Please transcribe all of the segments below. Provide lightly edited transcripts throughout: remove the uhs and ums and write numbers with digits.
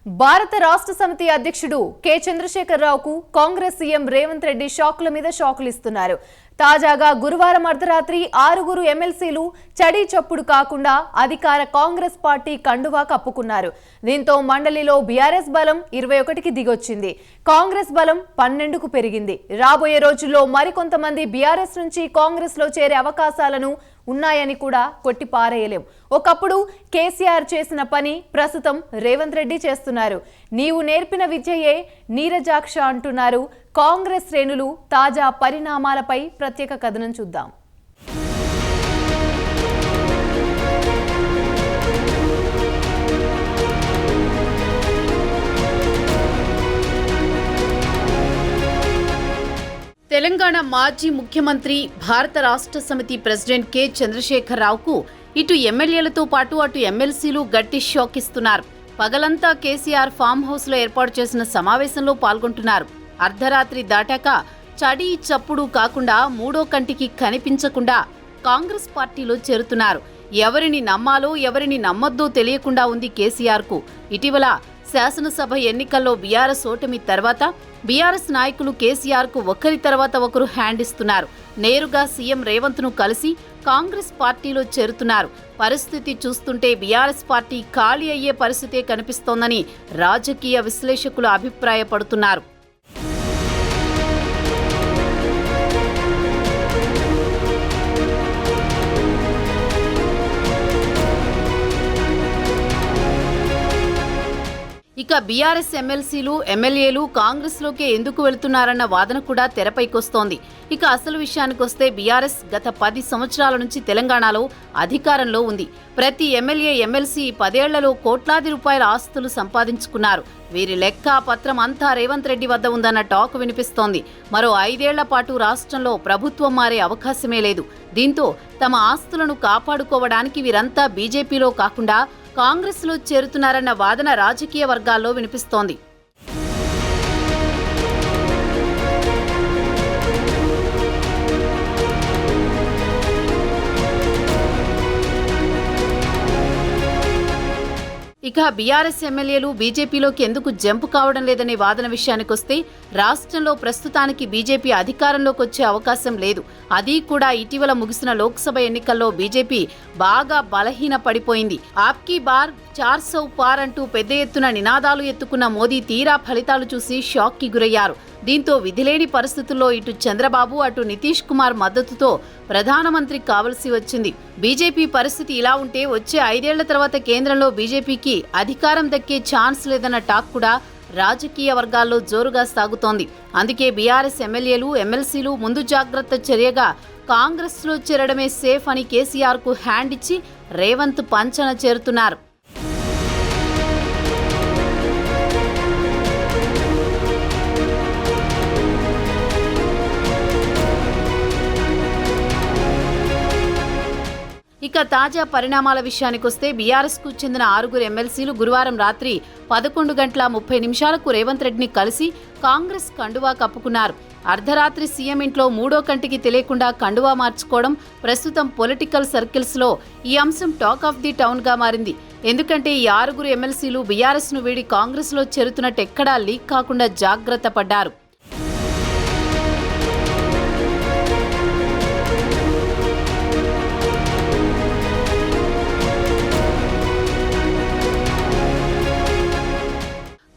భారత రాష్ట్ర సమితి అధ్యక్షుడు కె చంద్రశేఖర్ రావుకు కాంగ్రెస్ సీఎం రేవంత్ రెడ్డి షాక్ల మీద షాకులు ఇస్తున్నారు. తాజాగా గురువారం అర్ధరాత్రి 6 ఎమ్మెల్సీలు చడీ చప్పుడు కాకుండా అధికార కాంగ్రెస్ పార్టీ కండువా కప్పుకున్నారు. దీంతో మండలిలో బీఆర్ఎస్ బలం 21కి దిగొచ్చింది. కాంగ్రెస్ బలం 12కు పెరిగింది. రాబోయే రోజుల్లో మరికొంతమంది బీఆర్ఎస్ నుంచి కాంగ్రెస్ లో చేరే అవకాశాలను ఉన్నాయని కూడా కొట్టిపారేయలేం. ఒకప్పుడు కేసీఆర్ చేసిన పని ప్రస్తుతం రేవంత్ రెడ్డి చేస్తున్నారు. నీవు నేర్పిన విద్యయే నీరజాక్ష అంటున్నారు కాంగ్రెస్ శ్రేణులు. తాజా పరిణామాలపై ప్రత్యేక కథనం చూద్దాం. తెలంగాణ మాజీ ముఖ్యమంత్రి భారత రాష్ట్ర సమితి ప్రెసిడెంట్ కె చంద్రశేఖర్ రావుకు ఇటు ఎమ్మెల్యేలతో పాటు అటు ఎమ్మెల్సీలు గట్టి షాక్ ఇస్తున్నారు. పగలంతా కేసీఆర్ ఫామ్ హౌస్ లో ఏర్పాటు చేసిన సమావేశంలో పాల్గొంటున్నారు. అర్ధరాత్రి దాటాక చడీ చప్పుడు కాకుండా మూడో కంటికి కనిపించకుండా కాంగ్రెస్ పార్టీలో చేరుతున్నారు. ఎవరిని నమ్మాలో ఎవరిని నమ్మొద్దో తెలియకుండా ఉంది కేసీఆర్ కు. ఇటీవల శాసనసభ ఎన్నికల్లో బీఆర్ఎస్ ఓటమి తర్వాత బీఆర్ఎస్ నాయకులు కేసీఆర్ కు ఒకరి తర్వాత ఒకరు హ్యాండ్ ఇస్తున్నారు. నేరుగా సీఎం రేవంత్ ను కలిసి కాంగ్రెస్ పార్టీలో చేరుతున్నారు. పరిస్థితి చూస్తుంటే బీఆర్ఎస్ పార్టీ ఖాళీ అయ్యే పరిస్థితే కనిపిస్తోందని రాజకీయ విశ్లేషకులు అభిప్రాయపడుతున్నారు. ఇక బీఆర్ఎస్ ఎమ్మెల్సీలు ఎమ్మెల్యేలు కాంగ్రెస్ లోకే ఎందుకు వెళుతున్నారన్న వాదన కూడా తెరపైకొస్తోంది. ఇక అసలు విషయానికొస్తే బీఆర్ఎస్ గత 10 సంవత్సరాల నుంచి తెలంగాణలో అధికారంలో ఉంది. ప్రతి ఎమ్మెల్యే ఎమ్మెల్సీ 10 ఏళ్లలో కోట్లాది రూపాయల ఆస్తులు సంపాదించుకున్నారు. వీరి లెక్క పత్రం అంతా రేవంత్ రెడ్డి వద్ద ఉందన్న టాక్ వినిపిస్తోంది. మరో 5 ఏళ్ల పాటు రాష్ట్రంలో ప్రభుత్వం మారే అవకాశమే లేదు. దీంతో తమ ఆస్తులను కాపాడుకోవడానికి వీరంతా బీజేపీలో కాకుండా కాంగ్రెస్ లో చేరుతున్నారన్న వాదన రాజకీయ వర్గాల్లో వినిపిస్తోంది. ఇక బీఆర్ఎస్ ఎమ్మెల్యేలు బీజేపీలోకి ఎందుకు జంప్ కావడం లేదనే వాదన విషయానికొస్తే రాష్ట్రంలో ప్రస్తుతానికి బీజేపీ అధికారంలోకి వచ్చే అవకాశం లేదు. అది కూడా ఇటీవల ముగిసిన లోక్సభ ఎన్నికల్లో బీజేపీ బాగా బలహీన పడిపోయింది. ఆప్కీ బార్ 400 పార్ అంటూ పెద్ద ఎత్తున నినాదాలు ఎత్తుకున్న మోదీ తీరా ఫలితాలు చూసి షాక్ కి గురయ్యారు. దీంతో విధిలేని పరిస్థితుల్లో ఇటు చంద్రబాబు అటు నితీష్ కుమార్ మద్దతుతో ప్రధానమంత్రి కావలసి వచ్చింది. బీజేపీ పరిస్థితి ఇలా ఉంటే వచ్చే 5 ఏళ్ల తర్వాత కేంద్రంలో బీజేపీకి అధికారం దక్కే ఛాన్స్ లేదన్న టాక్ కూడా రాజకీయ వర్గాల్లో జోరుగా సాగుతోంది. అందుకే బీఆర్ఎస్ ఎమ్మెల్యేలు ఎమ్మెల్సీలు ముందు జాగ్రత్త చర్యగా కాంగ్రెస్ లో చేరడమే సేఫ్ అని కేసీఆర్ కు హ్యాండ్ ఇచ్చి రేవంత్ పంచన చేరుతున్నారు. ఇక తాజా పరిణామాల విషయానికొస్తే బీఆర్ఎస్ కు చెందిన 6 ఎమ్మెల్సీలు గురువారం రాత్రి 11:30 రేవంత్ రెడ్డిని కలిసి కాంగ్రెస్ కండువా కప్పుకున్నారు. అర్ధరాత్రి సీఎం ఇంట్లో మూడో కంటికి తెలియకుండా కండువా మార్చుకోవడం ప్రస్తుతం పొలిటికల్ సర్కిల్స్ లో ఈ అంశం టాక్ ఆఫ్ ది టౌన్ గా మారింది. ఎందుకంటే ఈ 6 ఎమ్మెల్సీలు బీఆర్ఎస్ ను వీడి కాంగ్రెస్ లో చేరుతున్నట్టు ఎక్కడా లీక్ కాకుండా జాగ్రత్త పడ్డారు.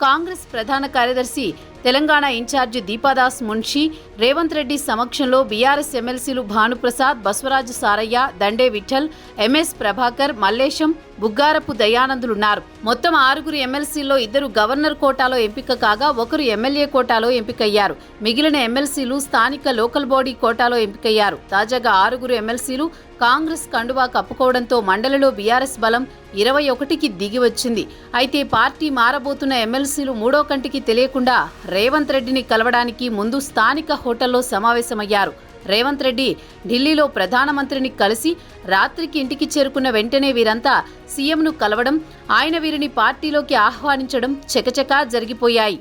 కాంగ్రెస్ ప్రధాన కార్యదర్శి తెలంగాణ ఇన్ఛార్జి దీపాదాస్ మున్షి రేవంత్ రెడ్డి సమక్షంలో బీఆర్ఎస్ ఎమ్మెల్సీలు భానుప్రసాద్, బస్వరాజు సారయ్య, దండే విఠల్, ఎంఎస్ ప్రభాకర్, మల్లేశం, బుగ్గారపు దయానందులున్నారు. మొత్తం 6 ఎమ్మెల్సీల్లో 2 గవర్నర్ కోటాలో ఎంపిక కాగా 1 ఎమ్మెల్యే కోటాలో ఎంపికయ్యారు. మిగిలిన ఎమ్మెల్సీలు స్థానిక లోకల్ బాడీ కోటాలో ఎంపికయ్యారు. తాజాగా 6 ఎమ్మెల్సీలు కాంగ్రెస్ కండువా కప్పుకోవడంతో మండలిలో బీఆర్ఎస్ బలం 21కి దిగి వచ్చింది. అయితే పార్టీ మారబోతున్న ఎమ్మెల్సీలు మూడో కంటికి తెలియకుండా రేవంత్ రెడ్డిని కలవడానికి ముందు స్థానిక హోటల్లో సమావేశమయ్యారు. రేవంత్ రెడ్డి ఢిల్లీలో ప్రధానమంత్రిని కలిసి రాత్రికి ఇంటికి చేరుకున్న వెంటనే వీరంతా సీఎంను కలవడం, ఆయన వీరిని పార్టీలోకి ఆహ్వానించడం చకచకా జరిగిపోయాయి.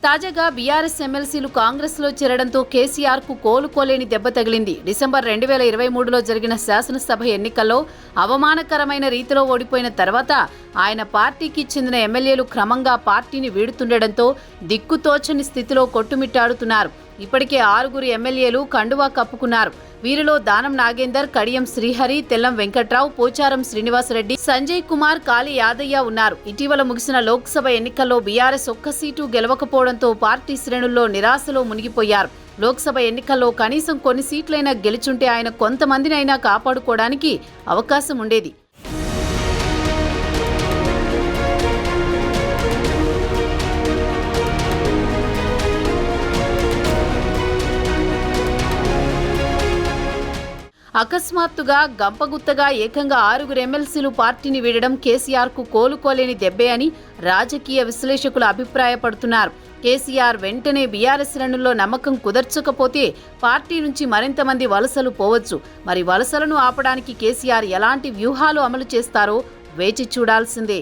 తాజాగా బీఆర్ఎస్ ఎమ్మెల్సీలు కాంగ్రెస్లో చేరడంతో కేసీఆర్కు కోలుకోలేని దెబ్బ తగిలింది. డిసెంబర్ 2023లో జరిగిన శాసనసభ ఎన్నికల్లో అవమానకరమైన రీతిలో ఓడిపోయిన తర్వాత ఆయన పార్టీకి చెందిన ఎమ్మెల్యేలు క్రమంగా పార్టీని వీడుతుండటంతో దిక్కుతోచని స్థితిలో కొట్టుమిట్టాడుతున్నారు. ఇప్పటికే 6 ఎమ్మెల్యేలు కండువా కప్పుకున్నారు. వీరిలో దానం నాగేందర్, కడియం శ్రీహరి, తెల్లం వెంకట్రావు, పోచారం శ్రీనివాసరెడ్డి, సంజయ్ కుమార్, కాళీ యాదయ్య ఉన్నారు. ఇటీవల ముగిసిన లోక్సభ ఎన్నికల్లో బీఆర్ఎస్ ఒక్క సీటు గెలవకపోవడంతో పార్టీ శ్రేణుల్లో నిరాశలో మునిగిపోయారు. లోక్సభ ఎన్నికల్లో కనీసం కొన్ని సీట్లైనా గెలుచుంటే ఆయన కొంతమందినైనా కాపాడుకోవడానికి అవకాశం ఉండేది. అకస్మాత్తుగా గంపగుత్తగా ఏకంగా 6 ఎమ్మెల్సీలు పార్టీని వీడడం కేసీఆర్కు కోలుకోలేని దెబ్బే అని రాజకీయ విశ్లేషకులు అభిప్రాయపడుతున్నారు. కేసీఆర్ వెంటనే బీఆర్ఎస్ శ్రేణుల్లో నమ్మకం కుదర్చకపోతే పార్టీ నుంచి మరింత మంది వలసలు పోవచ్చు. మరి వలసలను ఆపడానికి కేసీఆర్ ఎలాంటి వ్యూహాలు అమలు చేస్తారో వేచి చూడాల్సిందే.